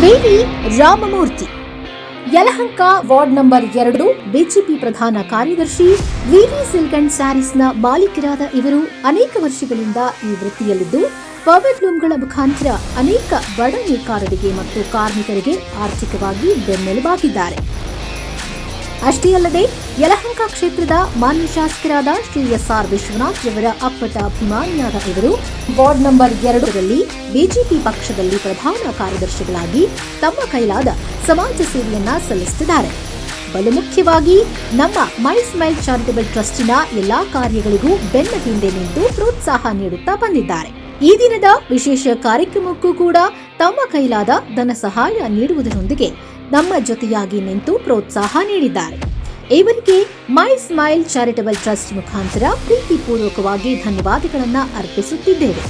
ವಿವಿ Ramamurthy Yelahanka ward number 2 BJP ಪ್ರಧಾನ ಕಾರ್ಯದರ್ಶಿ ವಿವಿ ಸಿಲ್ಕ್ ಅಂಡ್ ಸ್ಯಾರೀಸ್ನ ಮಾಲೀಕರಾದ ಇವರು ಅನೇಕ ವರ್ಷಗಳಿಂದ ಈ ವೃತ್ತಿಯಲ್ಲಿದ್ದು ಪವರ್ ಲೂಮ್ಗಳ ಮುಖಾಂತರ ಅನೇಕ ಬಡ ನೇಕಾರರಿಗೆ ಮತ್ತು ಕಾರ್ಮಿಕರಿಗೆ ಆರ್ಥಿಕವಾಗಿ ಬೆನ್ನೆಲುಬಾಗಿದ್ದಾರೆ. ಅಷ್ಟೇ ಅಲ್ಲದೆ ಯಲಹಂಕ ಕ್ಷೇತ್ರದ ಮಾನ್ಯ ಶಾಸಕರಾದ ಶ್ರೀ ಎಸ್.ಆರ್. ವಿಶ್ವನಾಥ್ ಅವರ ಅಪ್ಪಟ ಅಭಿಮಾನಿಯಾದ ಇವರು ವಾರ್ಡ್ ನಂಬರ್ 2ರಲ್ಲಿ ಬಿಜೆಪಿ ಪಕ್ಷದಲ್ಲಿ ಪ್ರಧಾನ ಕಾರ್ಯದರ್ಶಿಗಳಾಗಿ ತಮ್ಮ ಕೈಲಾದ ಸಮಾಜ ಸೇವೆಯನ್ನ ಸಲ್ಲಿಸುತ್ತಿದ್ದಾರೆ. ಬಲು ಮುಖ್ಯವಾಗಿ ನಮ್ಮ ಮೈ ಸ್ಮೈಲ್ ಚಾರಿಟಬಲ್ ಟ್ರಸ್ಟಿನ ಎಲ್ಲಾ ಕಾರ್ಯಗಳಿಗೂ ಬೆನ್ನ ಹಿಂದೆ ನಿಂತು ಪ್ರೋತ್ಸಾಹ ನೀಡುತ್ತಾ ಬಂದಿದ್ದಾರೆ. ಈ ದಿನದ ವಿಶೇಷ ಕಾರ್ಯಕ್ರಮಕ್ಕೂ ಕೂಡ ತಮ್ಮ ಕೈಲಾದ ಧನ ಸಹಾಯ ನೀಡುವುದರೊಂದಿಗೆ ನಮ್ಮ ಜೊತೆಯಾಗಿ ನಿಂತು ಪ್ರೋತ್ಸಾಹ ನೀಡಿದ್ದಾರೆ. ಇವರಿಗೆ ಮೈ ಸ್ಮೈಲ್ ಚಾರಿಟಬಲ್ ಟ್ರಸ್ಟ್ ಮುಖಾಂತರ ಪ್ರೀತಿಪೂರ್ವಕವಾಗಿ ಧನ್ಯವಾದಗಳನ್ನು ಅರ್ಪಿಸುತ್ತಿದ್ದೇವೆ.